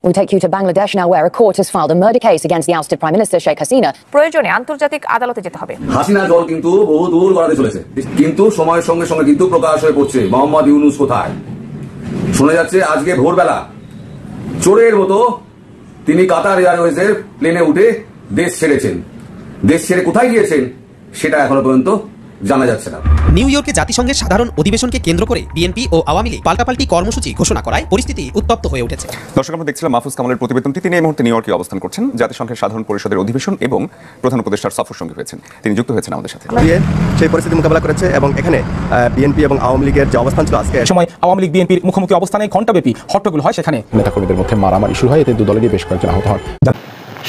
We take you to Bangladesh now, where a court has filed a murder case against the ousted Prime Minister Sheikh Hasina. প্রয়োজনে আন্তর্জাতিক আদালতে যেতে হবে। হাসিনা দল কিন্তু বহু দূর গড়াতে চলেছে, কিন্তু সময়ের সঙ্গে সঙ্গে কিন্তু প্রকাশ হয়ে পড়ছে মোহাম্মদ ইউনূস কোথায়। শোনা যাচ্ছে আজকে ভোরবেলা চোরের মতো তিনি কাতার এয়ারওয়েজের প্লেনে উঠে দেশ ছেড়েছেন। দেশ ছেড়ে কোথায় গিয়েছেন সেটা এখনো পর্যন্ত জানা যাচ্ছে না। নিউ ইয়র্কে জাতিসংঘের সাধারণ অধিবেশনকে কেন্দ্র করে বিএনপি ও আওয়ামী লীগ পাল্টাপাল্টি কর্মসূচি ঘোষণা করায় পরিস্থিতি উত্তপ্ত হয়ে উঠেছে। দর্শক, আমরা দেখছিলাম মাহফুজ কামালের প্রতিবেদনটি। তিনি এই মুহূর্তে নিউ ইয়র্কে অবস্থান করছেন, জাতিসংঘের সাধারণ পরিষদের অধিবেশন এবং প্রধান উপদেষ্টার সফর সঙ্গী হয়েছেন। তিনি যুক্ত হয়েছেন আমাদের সাথে। সেই পরিস্থিতি মোকাবেলা করেছে এবং এখানে বিএনপি এবং আওয়ামী লীগের যে অবস্থান ছিল, আজকে সময় আওয়ামী লীগ বিএনপির মুখোমুখি অবস্থানে ঘণ্টাব্যাপী হট্টগোল হয়। সেখানে নেতাকর্মীদের মধ্যে মারামারি শুরু হয়, এতে দু দলেরই বেশ কয়েকজন আহত হন।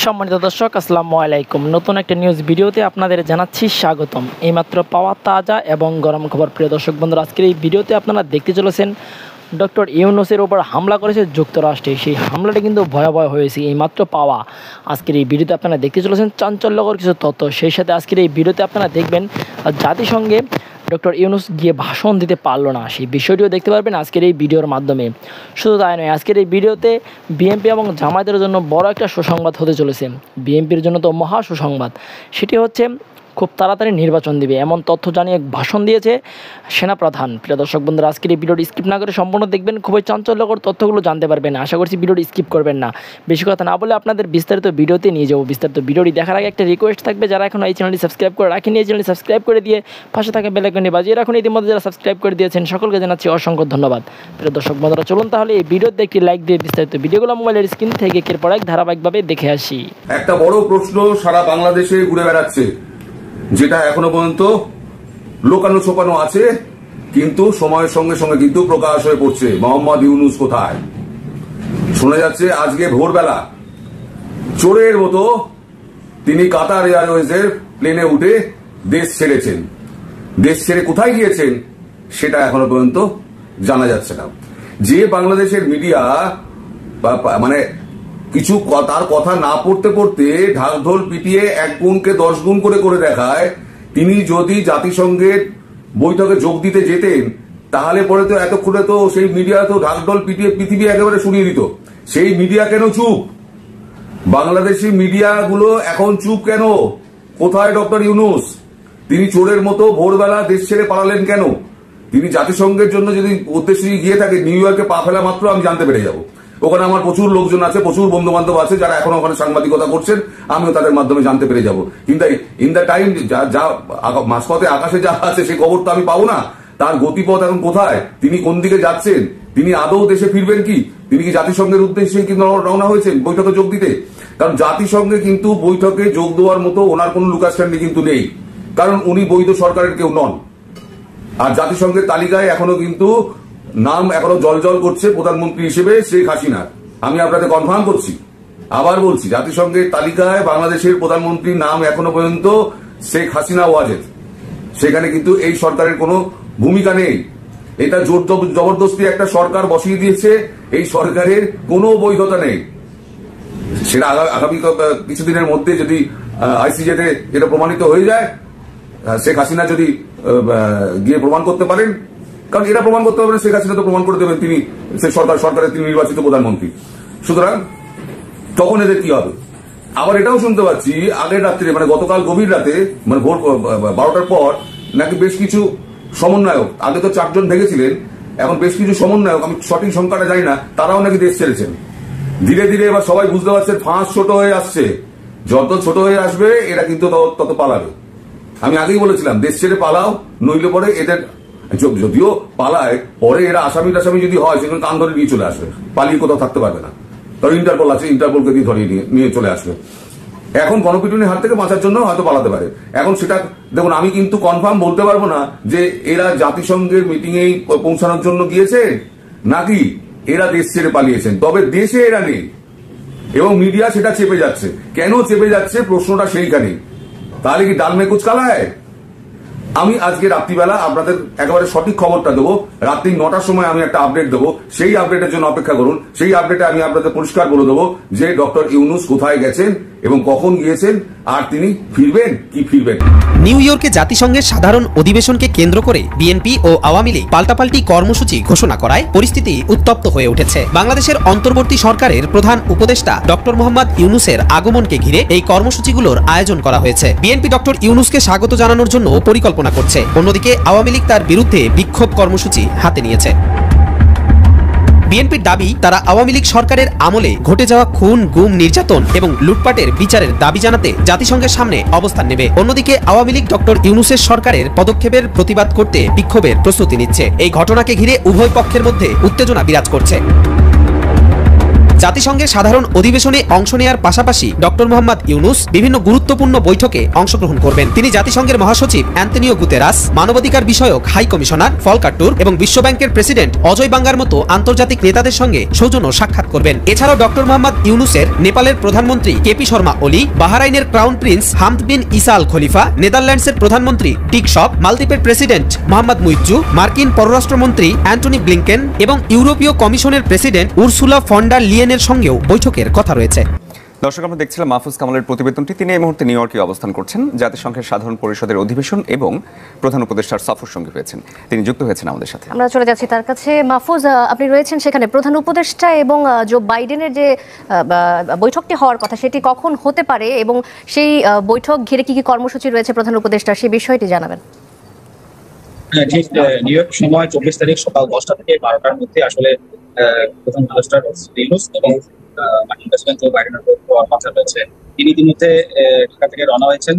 সম্মানিত দর্শক, আসসালামু আলাইকুম। নতুন একটা নিউজ ভিডিওতে আপনাদের জানাচ্ছি স্বাগতম। এইমাত্র পাওয়া তাজা এবং গরম খবর। প্রিয় দর্শক বন্ধুরা, আজকের এই ভিডিওতে আপনারা দেখতে চলেছেন ডক্টর ইউনূসের ওপর হামলা করেছে যুক্তরাষ্ট্রে। সেই হামলাটা কিন্তু ভয়াবহ হয়েছে, এইমাত্র পাওয়া। আজকের এই ভিডিওতে আপনারা দেখতে চলেছেন চাঞ্চল্যকর কিছু তথ্য। সেই সাথে আজকের এই ভিডিওতে আপনারা দেখবেন জাতিসংঘে ডক্টর ইউনূস গিয়ে ভাষণ দিতে পারলো না, সেই বিষয়টিও দেখতে পারবেন আজকের এই ভিডিওর মাধ্যমে। শুধু তাই নয়, আজকের এই ভিডিওতে বিএনপি এবং জামায়াতের জন্য বড় একটা সুসংবাদ হতে চলেছে। বিএনপির জন্য তো মহা সুসংবাদ, সেটি হচ্ছে খুব তাড়াতাড়ি নির্বাচন দিবে, এমন তথ্য জানিয়ে ভাষণ দিয়েছে সেনাপ্রধান। প্রিয় দর্শক বন্ধুরা, আজকের এই ভিডিওটি স্কিপ না করে সম্পূর্ণ দেখবেন, খুবই চাঞ্চল্যকর তথ্যগুলো জানতে পারবেন। আশা করছি ভিডিওটি স্কিপ করবেন না। বেশি কথা না বলে আপনাদের বিস্তারিত ভিডিওতে নিয়ে যাবো। বিস্তারিত ভিডিওটি দেখার আগে একটা রিকোয়েস্ট থাকবে, যারা এখন এই চ্যানেলটি সাবস্ক্রাইব করে রাখেন, এই চ্যানেলটি সাবস্ক্রাইব করে দিয়ে পাশে থাকা বেল আইকনটি বাজিয়ে রাখুন। ইতিমধ্যে যারা সাবস্ক্রাইব করে দিয়েছেন সকলকে জানাচ্ছি অসংখ্য ধন্যবাদ। প্রিয় দর্শক বন্ধুরা, চলুন তাহলে এই ভিডিওতে একটি লাইক দিয়ে বিস্তারিত ভিডিওগুলো মোবাইলের স্ক্রিন থেকে একের পর এক ধারাবাহিকভাবে দেখে আসি। একটা বড় প্রশ্ন সারা বাংলাদেশে ঘুরে বেড়াচ্ছে, যেটা এখনো পর্যন্ত লোকানো ছোপানো আছে, কিন্তু সময়ের সঙ্গে সঙ্গে কিন্তু প্রকাশ হয়ে পড়ছে মোহাম্মদ ইউনূস কোথায়। শোনা যাচ্ছে আজকে ভোরবেলা চোরের মতো তিনি কাতার এয়ারওয়েজের প্লেনে উঠে দেশ ছেড়েছেন। দেশ ছেড়ে কোথায় গিয়েছেন সেটা এখনো পর্যন্ত জানা যাচ্ছে না। যে বাংলাদেশের মিডিয়া মানে কিছু তার কথা না পড়তে পড়তে ঢাকঢোল পিটিয়ে 1 গুণকে 10 গুণ করে দেখায়, তিনি যদি জাতিসংঘের বৈঠকে যোগ দিতে যেতেন তাহলে পরে তো এতক্ষণে তো সেই মিডিয়া তো ঢাকঢোল পিটিয়ে পৃথিবী একেবারে শুনিয়ে দিত। সেই মিডিয়া কেন চুপ? বাংলাদেশি মিডিয়াগুলো এখন চুপ কেন? কোথায় ডক্টর ইউনূস? তিনি চোরের মতো ভোরবেলা দেশ ছেড়ে পালালেন কেন? তিনি জাতিসংঘের জন্য যদি উদ্দেশ্যে গিয়ে থাকে, নিউ ইয়র্কে পা ফেলা মাত্র আমি জানতে পেরে যাব। ওখানে আমার প্রচুর লোকজন আছে, প্রচুর বন্ধু বান্ধব আছে যারা এখন ওখানে সাংবাদিকতা করছেন, আমিও তাদের মাধ্যমে জানতে পেরে যাব। কিন্তু ইন দ্য টাইম যা মাঝপথে আকাশে যা আছে সেই খবর তো আমি পাবো না। তার গতিপথ এখন কোথায়, তিনি কোন দিকে যাচ্ছেন, তিনি আদৌ দেশে ফিরবেন কি, তিনি কি জাতিসংঘের উদ্দেশ্যে কি রওনা হয়েছেন বৈঠকে যোগ দিতে? কারণ জাতিসংঘে কিন্তু বৈঠকে যোগ দেওয়ার মতো ওনার কোন লুকাস্ট্যান্ডি কিন্তু নেই, কারণ উনি বৈধ সরকারের কেউ নন। আর জাতিসংঘের তালিকায় এখনো কিন্তু নাম এখনো জল করছে প্রধানমন্ত্রী হিসেবে শেখ হাসিনা। আমি আপনাদের কনফার্ম করছি, আবার বলছি, জাতিসংঘের তালিকায় বাংলাদেশের প্রধানমন্ত্রীর নাম এখনো পর্যন্ত শেখ হাসিনা ওয়াজেদ। সেখানে কিন্তু এই সরকারের কোনো ভূমিকা নেই। এটা জোর জবরদস্তি একটা সরকার বসিয়ে দিয়েছে, এই সরকারের কোনো বৈধতা নেই। সেটা আগামী কিছুদিনের মধ্যে যদি আইসিজেতে এটা প্রমাণিত হয়ে যায়, শেখ হাসিনা যদি গিয়ে প্রমাণ করতে পারেন, কারণ এটা প্রমাণ করতে পারবেন শেখ হাসিনা তো প্রমাণ করে দেবেন তিনি সরকারের তিনি নির্বাচিত প্রধানমন্ত্রী। সুতরাং তখন এদের কি হবে? আবার এটাও শুনতে পাচ্ছি আগের রাত্রে, মানে গতকাল গভীর রাতে, মানে ভোর 12টার পর নাকি বেশ কিছু সমন্বয়ক, আগে তো 4 জন ভেঙেছিলেন, এখন বেশ কিছু সমন্বয়ক, আমি সঠিক সংখ্যাটা জানি না, তারাও নাকি দেশ ছেড়েছেন। ধীরে ধীরে এবার সবাই বুঝতে পারছেন ফাঁস ছোট হয়ে আসছে। যত ছোট হয়ে আসবে এরা কিন্তু তত পালাবে। আমি আগেই বলেছিলাম দেশ ছেড়ে পালাও, নইলে পরে এদের যদিও পালায়, পরে এরা আসামি যদি হয় সেখানে কান ধরে নিয়ে চলে আসবে, পালিয়ে কোথাও থাকতে পারবে না। কারণ ইন্টারপোল আছে, ইন্টারপোলকে দিয়ে ধরিয়ে নিয়ে চলে আসবে। এখন গণপিটুনির হাত থেকে বাঁচার জন্য হয়তো পালাতে পারে। এখন সেটা দেখুন, আমি কিন্তু কনফার্ম বলতে পারবো না যে এরা জাতিসংঘের মিটিং এ পৌঁছানোর জন্য গিয়েছে নাকি এরা দেশ ছেড়ে পালিয়েছেন। তবে দেশে এরা নেই এবং মিডিয়া সেটা চেপে যাচ্ছে। কেন চেপে যাচ্ছে প্রশ্নটা সেইখানেই। তাহলে কি ডাল মে কুচ কালা হ্যায়? আমি আজকে রাত্রিবেলা আপনাদের একেবারে সঠিক খবরটা দেবো। রাত্রি 9টার সময় আমি একটা আপডেট দেবো, সেই আপডেটের জন্য অপেক্ষা করুন। সেই আপডেটে আমি আপনাদের পরিষ্কার বলে দেবো যে ডক্টর ইউনূস কোথায় গেছেন এবং কখন গিয়েছেন আর তিনি ফিরবেন কি ফিরবেন। নিউ ইয়র্কে জাতিসংঘের সাধারণ অধিবেশনকে কেন্দ্র করে বিএনপি ও আওয়ামী লীগ পাল্টাপাল্টি কর্মসূচি ঘোষণা করায় পরিস্থিতি উত্তপ্ত হয়ে উঠেছে। বাংলাদেশের অন্তর্বর্তী সরকারের প্রধান উপদেষ্টা ডক্টর মোহাম্মদ ইউনূসের আগমনকে ঘিরে এই কর্মসূচিগুলোর আয়োজন করা হয়েছে। বিএনপি ডক্টর ইউনূসকে স্বাগত জানানোর জন্য পরিকল্পনা করছে, অন্যদিকে আওয়ামী লীগ তার বিরুদ্ধে বিক্ষোভ কর্মসূচি হাতে নিয়েছে। বিএনপির দাবি, তারা আওয়ামী লীগ সরকারের আমলে ঘটে যাওয়া খুন, গুম, নির্যাতন এবং লুটপাটের বিচারের দাবি জানাতে জাতিসংঘের সামনে অবস্থান নেবে। অন্যদিকে আওয়ামী লীগ ডক্টর ইউনূসের সরকারের পদক্ষেপের প্রতিবাদ করতে বিক্ষোভের প্রস্তুতি নিচ্ছে। এই ঘটনাকে ঘিরে উভয় পক্ষের মধ্যে উত্তেজনা বিরাজ করছে। জাতিসংঘের সাধারণ অধিবেশনে অংশ নেয়ার পাশাপাশি ডক্টর মোহাম্মদ ইউনূস বিভিন্ন গুরুত্বপূর্ণ বৈঠকে অংশগ্রহণ করবেন। তিনি জাতিসংঘের মহাসচিব অ্যান্তনিও গুতেরাস, মানবাধিকার বিষয়ক হাই কমিশনার ফলকার টুর্ক এবং বিশ্বব্যাংকের প্রেসিডেন্ট অজয় বাঙ্গার মতো আন্তর্জাতিক নেতাদের সঙ্গে সৌজন্য সাক্ষাৎ করবেন। এছাড়াও ডক্টর মোহাম্মদ ইউনূসের নেপালের প্রধানমন্ত্রী কেপি শর্মা ওলি, বাহরাইনের ক্রাউন প্রিন্স হামদ বিন ইসা আল খলিফা, নেদারল্যান্ডসের প্রধানমন্ত্রী ডিক শপ, মালদ্বীপের প্রেসিডেন্ট মোহাম্মদ মুইজ্জু, মার্কিন পররাষ্ট্রমন্ত্রী অ্যান্টনি ব্লিংকেন এবং ইউরোপীয় কমিশনের প্রেসিডেন্ট উরসুলা ফন ডার লিয়েনের সঙ্গেও বৈঠকের কথা রয়েছে। দর্শক, আমরা দেখছিলাম মাহফুজ কামালের প্রতিবেদনটি। তিনি এই মুহূর্তে নিউ ইয়র্কে অবস্থান করছেন। জাতিসংঘের সাধারণ পরিষদের অধিবেশন এবং প্রধান উপদেষ্টার সফর সঙ্গী হয়েছেন। তিনি যুক্ত হয়েছেন আমাদের সাথে। আমরা চলে যাচ্ছি তার কাছে। মাহফুজ, আপনি রয়েছেন সেখানে। প্রধান উপদেষ্টা এবং জো বাইডেনের যে বৈঠকটি হওয়ার কথা, সেটি কখন হতে পারে এবং সেই বৈঠক ঘিরে কি কি কর্মসূচি রয়েছে প্রধান উপদেষ্টার, সেই বিষয়টি জানাবেন। ঠিক নিউ ইয়র্ক সময় 24 তারিখ সকাল 10টা থেকে 12টার মধ্যে আসলে প্রধান উপদেষ্টা ইউনূস এবং মার্কিন প্রেসিডেন্ট জো বাইডেনের কথা রয়েছে। তিনি ইতিমধ্যে ঢাকা থেকে রওনা হয়েছেন।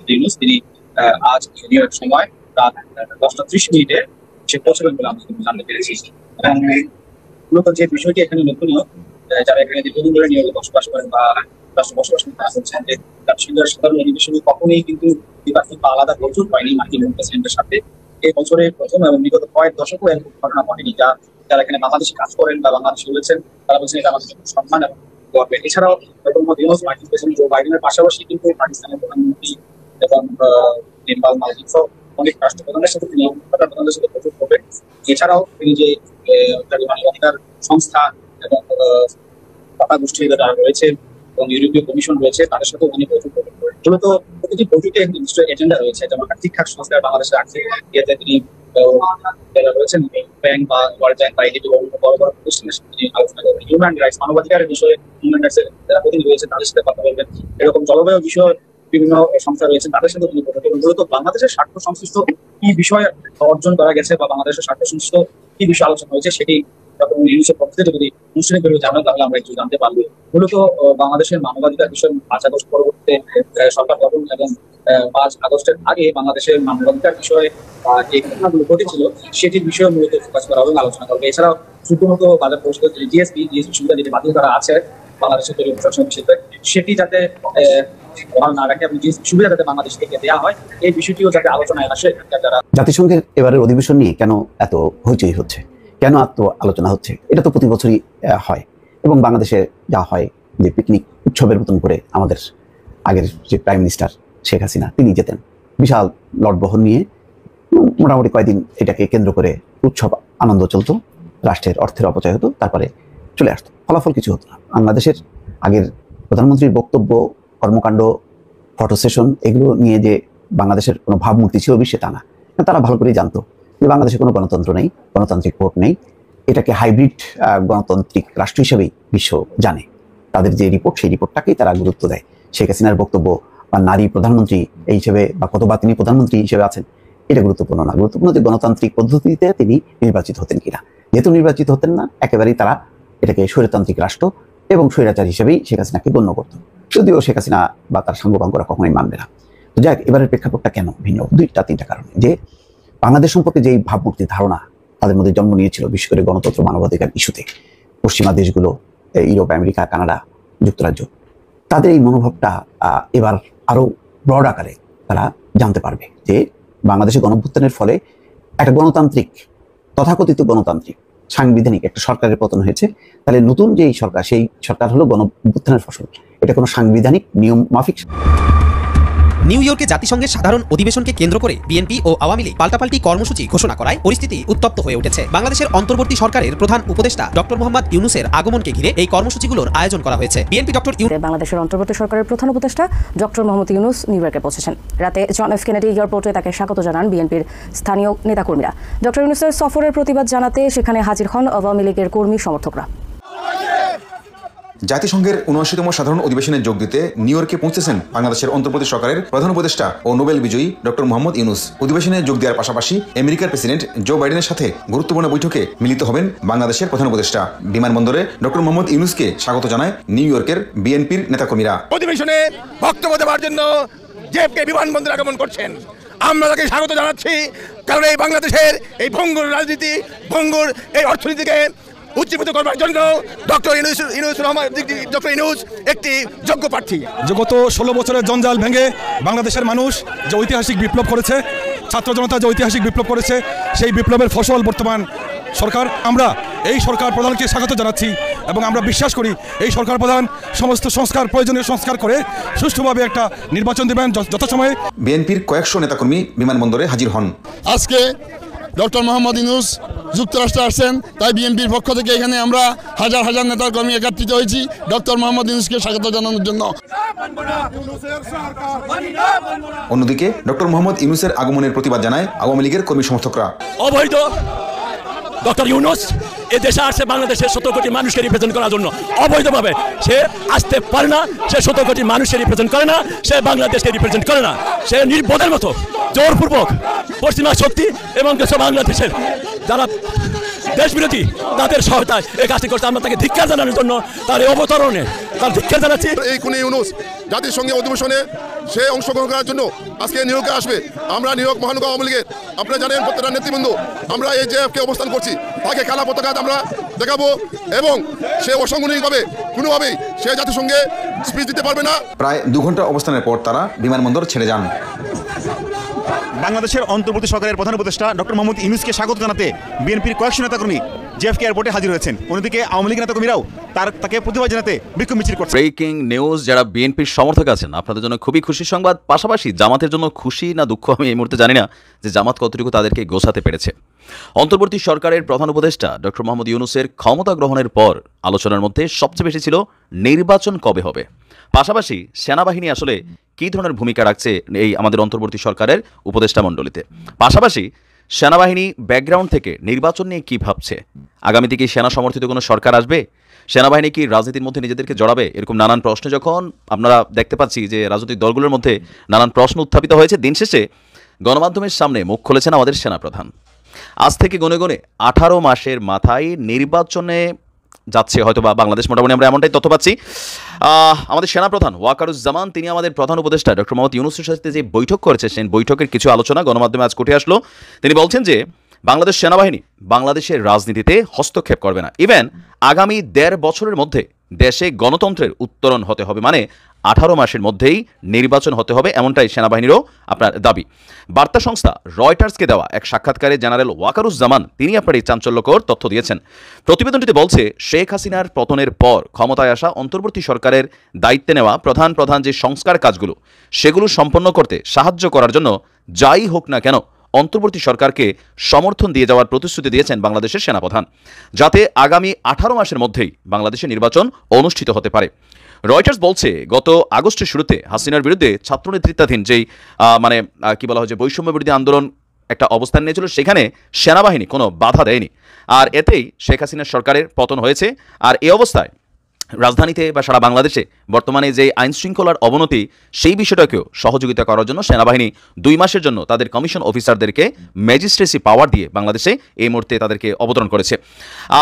ইউনূস তিনি আজ নিউ ইয়র্ক সময় রাত 10:30 সে পৌঁছবেন বলে আমরা জানতে পেরেছি। এবং মূলত যে বিষয়টি এখানে লক্ষণীয়, যারা এখানে দীর্ঘদিন ধরে নিউ ইয়র্কে বসবাস করেন বা রাষ্ট্র বসবাস করতে আসছেন, যে জাতিসংঘের সাধারণ অধিবেশনে কখনোই কিন্তু দ্বিপাক্ষিক বা আলাদা বৈঠক হয়নি মার্কিন প্রেসিডেন্টের সাথে। এই বছরের প্রথম এবং বিগত কয়েক দশকও এরকম ঘটনা ঘটেনি। যারা এখানে বাংলাদেশে কাজ করেন বা বাংলাদেশে রয়েছেন, তারা বলছেন এটা আমাদের সম্মান এবং গর্বের। এছাড়াও ডক্টর মোহাম্মদ ইউনূস মার্কিন প্রেসিডেন্ট জো বাইডেনের পাশাপাশি কিন্তু পাকিস্তানের প্রধানমন্ত্রী এবং নেপাল, মালদ্বীপ সহ অনেক রাষ্ট্রপ্রধানের সাথে তিনি প্রধানদের সাথে বৈঠক করবেন। এছাড়াও তিনি যে মানবাধিকার সংস্থা এবং পাতা গোষ্ঠী যারা রয়েছে এবং ইউরোপীয় কমিশন রয়েছে, তাদের সাথেও তিনি বৈঠক করবেন। মূলত প্রতিটি বৈঠকে নির্দিষ্ট এজেন্ডা রয়েছে, যেমন শিক্ষা সংস্কার, বাংলাদেশের আর্থিক ইয়েতে তিনি যারা রয়েছেন ব্যাংক বা ওয়ার্ল্ড ব্যাংক বা এডিবি বড় বড় প্রতিষ্ঠানের সাথে তিনি আলোচনা করবেন। হিউম্যান রাইটস, মানবাধিকারের বিষয়ে হিউম্যান রাইটসের যারা প্রতিনিধি রয়েছে তাদের সাথে কথা বলবেন। এরকম জলবায়ু বিষয়ে বিভিন্ন সংস্থা রয়েছে, তাদের সাথে তিনি কথা বলবেন। মূলত বাংলাদেশের স্বার্থ সংশ্লিষ্ট কি বিষয় অর্জন করা গেছে বা বাংলাদেশের স্বার্থ সংশ্লিষ্ট কি বিষয় আলোচনা হয়েছে, সেটি ডক্টর ইউনূসের পক্ষ থেকে যদি আনুষ্ঠানিকভাবে জানান তাহলে আমরা একটু জানতে পারবো। মূলত বাংলাদেশের মানবাধিকার বিষয়ে 5 আগস্ট পরবর্তীতে সরকার গঠন এবং 5 আগস্টের আগে বাংলাদেশের মানবাধিকার বিষয়ে যে ঘটনাগুলো ঘটেছিল সেটির বিষয়ে মূলত ফোকাস করা হবে, আলোচনা করবে। এছাড়াও শুধুমাত্র বাজার পরিষদের জিএসপি সুবিধা যেটি বাতিল করা আছে বাংলাদেশের তৈরি প্রশাসন বিষয়ে, সেটি যাতে বহাল না রাখে এবং যে সুবিধা যাতে বাংলাদেশ থেকে দেওয়া হয়, এই বিষয়টিও যাতে আলোচনায় আসে। যারা জাতিসংঘের এবারের অধিবেশন নিয়ে কেন এত হইচই হচ্ছে, কেন এত আলোচনা হচ্ছে, এটা তো প্রতি বছরই হয় এবং বাংলাদেশে যা হয় যে পিকনিক উৎসবের মতন করে আমাদের আগের যে প্রাইম মিনিস্টার শেখ হাসিনা তিনি যেতেন বিশাল লটবহর নিয়ে, মোটামুটি কয়েকদিন এটাকে কেন্দ্র করে উৎসব আনন্দ চলতো, রাষ্ট্রের অর্থের অপচয় হতো, তারপরে চলে আসতো, ফলাফল কিছু হতো না। বাংলাদেশের আগের প্রধানমন্ত্রীর বক্তব্য, কর্মকাণ্ড, ফটো সেশন এগুলো নিয়ে যে বাংলাদেশের কোনো ভাবমূর্তি ছিল বিশ্বে তা না। তারা ভালো করেই জানতো যে বাংলাদেশে কোনো গণতন্ত্র নেই, গণতান্ত্রিক ভোট নেই, এটাকে হাইব্রিড গণতান্ত্রিক রাষ্ট্র হিসেবেই বিশ্ব জানে। তাদের যে রিপোর্ট সেই রিপোর্টটাকেই তারা গুরুত্ব দেয়। শেখ হাসিনার বক্তব্য বা নারী প্রধানমন্ত্রী এই হিসেবে বা কতবার তিনি প্রধানমন্ত্রী হিসেবে আছেন এটা গুরুত্বপূর্ণ না, গুরুত্বপূর্ণ যে গণতান্ত্রিক পদ্ধতিতে তিনি নির্বাচিত হতেন কিনা। যেহেতু নির্বাচিত হতেন না, একেবারেই তারা এটাকে স্বৈরতান্ত্রিক রাষ্ট্র এবং স্বৈরাচার হিসেবেই শেখ হাসিনাকে গণ্য করত, যদিও শেখ হাসিনা বা তার সাঙ্গপাঙ্গরা কখনোই মানবে না। তো যাক, এবারের প্রেক্ষাপটটা কেন ভিন্ন, 2-3টা কারণে। যে বাংলাদেশ সম্পর্কে যেই ভাবমূর্তি ধারণা তাদের মধ্যে জন্ম নিয়েছিল, বিশেষ করে গণতন্ত্র মানবাধিকার ইস্যুতে পশ্চিমা দেশগুলো, ইউরোপ, আমেরিকা, কানাডা, যুক্তরাজ্য, তাদের এই মনোভাবটা এবার আরো ব্রড আকারে তারা জানতে পারবে যে বাংলাদেশে গণঅভ্যুত্থানের ফলে একটা গণতান্ত্রিক, তথাকথিত গণতান্ত্রিক সাংবিধানিক একটা সরকারের পতন হয়েছে। তাহলে নতুন যেই সরকার, সেই সরকার হলো গণঅভ্যুত্থানের ফসল, এটা কোনো সাংবিধানিক নিয়ম মাফিক। নিউ ইয়র্কে জাতিসংঘের সাধারণ অধিবেশনকে কেন্দ্র করে বিএনপি ও আওয়ামী লীগ পাল্টাপাল্টি কর্মসূচি ঘোষণা করায় পরিস্থিতি উত্তপ্ত হয়ে উঠেছে। বাংলাদেশের অন্তর্বর্তী সরকারের প্রধান উপদেষ্টা ডক্টর মোহাম্মদ ইউনূসের আগমনকে ঘিরে এই কর্মসূচিগুলোর আয়োজন করা হয়েছে। বিএনপি বাংলাদেশের অন্তর্বর্তী সরকারের প্রধান উপদেষ্টা ডক্টর মোহাম্মদ ইউনূস নিউ ইয়র্কে পৌঁছেছেন। রাতে জন এফ কেনেডি এয়ারপোর্টে তাকে স্বাগত জানান বিএনপির স্থানীয় নেতাকর্মীরা। ডক্টর ইউনূসের সফরের প্রতিবাদ জানাতে সেখানে হাজির হন আওয়ামী লীগের কর্মী সমর্থকরা। জাতিসংঘের ৭৯তম সাধারণ অধিবেশনে যোগ দিতে নিউ ইয়র্কে পৌঁছেছেন বাংলাদেশের অন্তর্বর্তী সরকারের প্রধান উপদেষ্টা ও নোবেল বিজয়ী ডক্টর মোহাম্মদ ইউনূস। অধিবেশনে যোগ দেওয়ার পাশাপাশি আমেরিকার প্রেসিডেন্ট জো বাইডেনের সাথে গুরুত্বপূর্ণ বৈঠকে মিলিত হবেন বাংলাদেশের প্রধান উপদেষ্টা। বিমানবন্দরে ডক্টর মোহাম্মদ ইউনূসকে স্বাগত জানায় নিউ ইয়র্কের বিএনপির নেতাকর্মীরা। অধিবেশনে বক্তব্য দেওয়ার জন্য জেএফকে বিমানবন্দরে আগমন করছেন, আমরা তাকে স্বাগত জানাচ্ছি। কারণ এই বাংলাদেশের এই ভঙ্গুর রাজনীতি, ভঙ্গুর এই অর্থনীতিকে উজ্জীবিত করবার জন্য ডক্টর ইউনূস একটি যোগ্য প্রার্থী। যে গত ১৬ বছরের জঞ্জাল ভেঙে বাংলাদেশের মানুষ যে ঐতিহাসিক বিপ্লব করেছে, ছাত্র জনতা যে ঐতিহাসিক বিপ্লব করেছে, সেই বিপ্লবের ফসল বর্তমান সরকার। আমরা এই সরকার প্রধানকে স্বাগত জানাচ্ছি এবং আমরা বিশ্বাস করি এই সরকার প্রধান সমস্ত প্রয়োজনীয় সংস্কার করে সুষ্ঠুভাবে একটা নির্বাচন দেবেন যথাসময়ে। বিএনপির কয়েকশো নেতাকর্মী বিমানবন্দরে হাজির হন। আজকে ডক্টর মোহাম্মদ ইউনূস যুক্তরাষ্ট্রে আসছেন, তাই বিএনপির পক্ষ থেকে এখানে আমরা হাজার হাজার নেতাকর্মী একত্রিত হয়েছি ডক্টর মোহাম্মদ ইউনূসকে স্বাগত জানানোর জন্য। অন্যদিকে ডক্টর মোহাম্মদ ইউনূসের আগমনের প্রতিবাদ জানায় আওয়ামী লীগের কর্মী সমর্থকরা। অবৈধ ডক্টর ইউনূস এ দেশে আসছে বাংলাদেশের ১৭ কোটি মানুষকে রিপ্রেজেন্ট করার জন্য। অবৈধভাবে সে আসতে পারে না, সে ১৭ কোটি মানুষকে রিপ্রেজেন্ট করে না, সে বাংলাদেশকে রিপ্রেজেন্ট করে না। সে নির্বোধের মতো জোরপূর্বক পশ্চিমা শক্তি এবং বাংলাদেশের যারা দেশ বিরোধী তাদের সহায়তায় এই কাজটি করছে। আমরা তাকে ধিক্কার জানানোর জন্য তার এই অবতরণে তার ধিক্কার জানাচ্ছি। এই খুনি ইউনূস জাতিসংঘের অধিবেশনে সে অংশগ্রহণ করার জন্য আজকে নিউ ইয়র্কে আসবে। আমরা নিউ ইয়র্ক মহানগর আওয়ামী লীগের, আপনারা জানেন প্রত্যেকটা নেতৃবৃন্দ আমরা এই জেএফকে অবস্থান করছি, তাকে কালা পতাকা আমরা দেখাবো এবং সে অসাংগঠনিকভাবে কোনোভাবেই সে জাতিসংঘে স্পিচ দিতে পারবে না। প্রায় ২ ঘন্টা অবস্থানের পর তারা বিমানবন্দর ছেড়ে যান। বাংলাদেশের অন্তর্বর্তী সরকারের প্রধান উপদেষ্টা ডক্টর মোহাম্মদ ইউনূসকে স্বাগত জানাতে বিএনপির কয়েকশো নেতাকর্মী জেএফকে এয়ারপোর্টে হাজির হয়েছেন। অন্যদিকে আওয়ামী লীগ নেতাকর্মীরাও তাকে প্রতিবাদ জানাতে বিক্ষোভ মিছিল করছে। ব্রেকিং নিউজ, যারা বিএনপির সমর্থক আছেন আপনাদের জন্য খুবই খুশির সংবাদ। পাশাপাশি জামাতের জন্য খুশি না দুঃখ আমি এই মুহূর্তে জানি না যে জামাত কতটুকু তাদেরকে গোছাতে পেরেছে। অন্তর্বর্তী সরকারের প্রধান উপদেষ্টা ডক্টর মোহাম্মদ ইউনূসের ক্ষমতা গ্রহণের পর আলোচনার মধ্যে সবচেয়ে বেশি ছিল নির্বাচন কবে হবে, পাশাপাশি সেনাবাহিনী আসলে কী ধরনের ভূমিকা রাখছে এই আমাদের অন্তর্বর্তী সরকারের উপদেষ্টা মণ্ডলীতে, পাশাপাশি সেনাবাহিনী ব্যাকগ্রাউন্ড থেকে নির্বাচন নিয়ে কী ভাবছে, আগামীতে কি সেনা সমর্থিত কোনো সরকার আসবে, সেনাবাহিনী কি রাজনীতির মধ্যে নিজেদেরকে জড়াবে, এরকম নানান প্রশ্ন যখন আমরা দেখতে পাচ্ছি যে রাজনৈতিক দলগুলোর মধ্যে নানান প্রশ্ন উত্থাপিত হয়েছে, দিন শেষে গণমাধ্যমের সামনে মুখ খুলেছেন আমাদের সেনাপ্রধান। আজ থেকে গনে গনে 18 মাসের মাথায় নির্বাচনে যাচ্ছে হয়তো বা বাংলাদেশ, মোটামুটি আমরা এমনটাই তথ্য পাচ্ছি। আমাদের সেনাপ্রধান ওয়াকারুজ্জামান তিনি আমাদের প্রধান উপদেষ্টা ডক্টর মোহাম্মদ ইউনূসের সাথে যে বৈঠক করেছে সেই বৈঠকের কিছু আলোচনা গণমাধ্যমে আজ উঠে আসলো। তিনি বলছেন যে বাংলাদেশ সেনাবাহিনী বাংলাদেশের রাজনীতিতে হস্তক্ষেপ করবে না, ইভেন আগামী 1.5 বছরের মধ্যে দেশে গণতন্ত্রের উত্তরণ হতে হবে, মানে 18 মাসের মধ্যেই নির্বাচন হতে হবে, এমনটাই সেনাবাহিনীরও আপনার দাবি। বার্তা সংস্থা রয়টার্সকে দেওয়া এক সাক্ষাৎকারে জেনারেল ওয়াকারুজ্জামান তিনি আপনার এই চাঞ্চল্যকর তথ্য দিয়েছেন। প্রতিবেদনটিতে বলছে শেখ হাসিনার পতনের পর ক্ষমতায় আসা অন্তর্বর্তী সরকারের দায়িত্বে নেওয়া প্রধান যে সংস্কার কাজগুলো সেগুলো সম্পন্ন করতে সাহায্য করার জন্য যাই হোক না কেন অন্তর্বর্তী সরকারকে সমর্থন দিয়ে যাওয়ার প্রতিশ্রুতি দিয়েছেন বাংলাদেশের সেনাপ্রধান, যাতে আগামী 18 মাসের মধ্যেই বাংলাদেশে নির্বাচন অনুষ্ঠিত হতে পারে। রয়টার্স বলছে গত আগস্টের শুরুতে হাসিনার বিরুদ্ধে ছাত্র নেতৃত্বাধীন যেই কি বলা হয় যে বৈষম্য বিরোধী আন্দোলন একটা অবস্থান নিয়েছিল, সেখানে সেনাবাহিনী কোনো বাধা দেয়নি, আর এতেই শেখ হাসিনার সরকারের পতন হয়েছে। আর এই অবস্থায় রাজধানীতে বা সারা বাংলাদেশে বর্তমানে যে আইন শৃঙ্খলার অবনতি সেই বিষয়টাকেও সহযোগিতা করার জন্য সেনাবাহিনী 2 মাসের জন্য তাদের কমিশন অফিসারদেরকে ম্যাজিস্ট্রেসি পাওয়ার দিয়ে বাংলাদেশে এই মুহূর্তে তাদেরকে অবতরণ করেছে।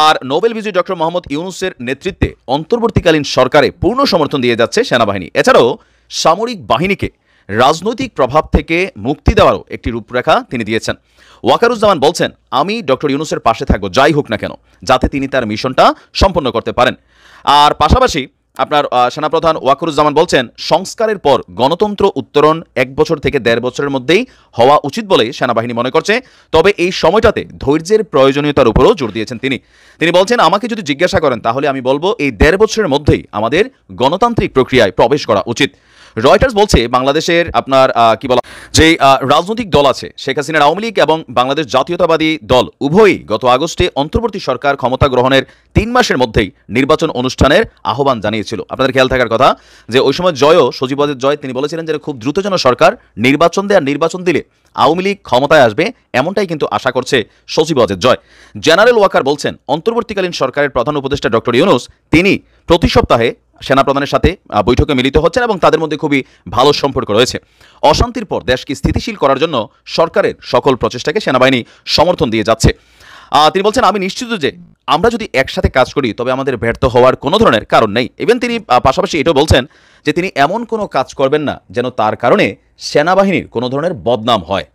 আর নোবেল বিজয়ী ডক্টর মোহাম্মদ ইউনূসের নেতৃত্বে অন্তর্বর্তীকালীন সরকারে পূর্ণ সমর্থন দিয়ে যাচ্ছে সেনাবাহিনী। এছাড়াও সামরিক বাহিনীকে রাজনৈতিক প্রভাব থেকে মুক্তি দেওয়ারও একটি রূপরেখা তিনি দিয়েছেন। ওয়াকারুজ্জামান বলছেন, আমি ডক্টর ইউনূসের পাশে থাকবো যাই হোক না কেন, যাতে তিনি তার মিশনটা সম্পন্ন করতে পারেন। আর পাশাপাশি আপনার সেনাপ্রধান ওয়াকারুজ্জামান বলছেন, সংস্কারের পর গণতন্ত্র উত্তরণ 1 বছর থেকে 1.5 বছরের মধ্যেই হওয়া উচিত বলে সেনাবাহিনী মনে করছে, তবে এই সময়টাতে ধৈর্যের প্রয়োজনীয়তার উপরও জোর দিয়েছেন তিনি বলছেন, আমাকে যদি জিজ্ঞাসা করেন তাহলে আমি বলবো এই 1.5 বছরের মধ্যেই আমাদের গণতান্ত্রিক প্রক্রিয়ায় প্রবেশ করা উচিত। রয়টার্স বলছে বাংলাদেশের আপনার কি বলা যে রাজনৈতিক দল আছে শেখ হাসিনার আওয়ামী লীগ এবং বাংলাদেশ জাতীয়তাবাদী দল উভয়ই গত আগস্টে অন্তর্বর্তী সরকার ক্ষমতা গ্রহণের 3 মাসের মধ্যেই নির্বাচন অনুষ্ঠানের আহ্বান জানিয়েছিল। আপনাদের খেয়াল থাকার কথা যে ওই সময় সজীব ওয়াজেদ জয় তিনি বলেছিলেন যে খুব দ্রুত যেন সরকার নির্বাচন দেয়, আর নির্বাচন দিলে আওয়ামী লীগ ক্ষমতায় আসবে এমনটাই কিন্তু আশা করছে সজীব ওয়াজেদ জয়। জেনারেল ওয়াকার বলছেন অন্তর্বর্তীকালীন সরকারের প্রধান উপদেষ্টা ডক্টর ইউনূস তিনি প্রতি সপ্তাহে সেনাপ্রধানের সাথে বৈঠকে মিলিত হচ্ছেন এবং তাদের মধ্যে খুবই ভালো সম্পর্ক রয়েছে। অশান্তির পর দেশকে স্থিতিশীল করার জন্য সরকারের সকল প্রচেষ্টাকে সেনাবাহিনী সমর্থন দিয়ে যাচ্ছে। তিনি বলছেন আমি নিশ্চিত যে আমরা যদি একসাথে কাজ করি তবে আমাদের ব্যর্থ হওয়ার কোনো ধরনের কারণ নেই। ইভেন তিনি পাশাপাশি এটাও বলছেন যে তিনি এমন কোনো কাজ করবেন না যেন তার কারণে সেনাবাহিনীর কোনো ধরনের বদনাম হয়।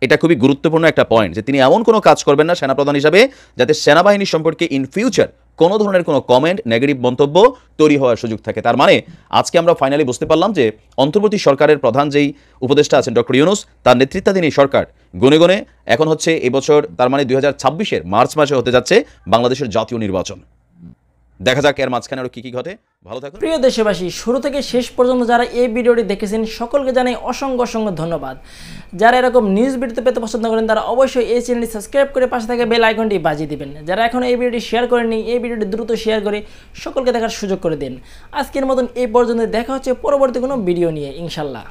এটা খুবই গুরুত্বপূর্ণ একটা পয়েন্ট যে তিনি এমন কোনো কাজ করবেন না সেনাপ্রধান হিসাবে যাতে সেনাবাহিনী সম্পর্কে ইন ফিউচার কোনো ধরনের কোনো কমেন্ট নেগেটিভ মন্তব্য তৈরি হওয়ার সুযোগ থাকে। তার মানে আজকে আমরা ফাইনালি বুঝতে পারলাম যে অন্তর্বর্তী সরকারের প্রধান যেই উপদেষ্টা আছেন ডক্টর ইউনূস তার নেতৃত্বাধীন এই সরকার গুনে গুনে এখন হচ্ছে এবছর তার মানে 2026-এর মার্চ মাসে হতে যাচ্ছে বাংলাদেশের জাতীয় নির্বাচন। দেখা যাক এর মাঝখানে আরো কি ঘটে। ভালো থাকুন। প্রিয় দেশবাসী, শুরু থেকে শেষ পর্যন্ত যারা এই ভিডিওটি দেখেছেন সকলকে জানাই অসংখ্য অসংখ্য ধন্যবাদ। যারা এরকম নিউজ ভিডিও পেতে পছন্দ করেন তারা অবশ্যই এই চ্যানেলটি সাবস্ক্রাইব করে পাশে থাকা বেল আইকনটি বাজিয়ে দিবেন। যারা এখন এই ভিডিওটি শেয়ার করেননি এই ভিডিওটি দ্রুত শেয়ার করে সকলকে দেখার সুযোগ করে দিন। আজকের মতন এই পর্যন্ত দেখা হচ্ছে পরবর্তী কোনো ভিডিও নিয়ে ইনশাল্লাহ।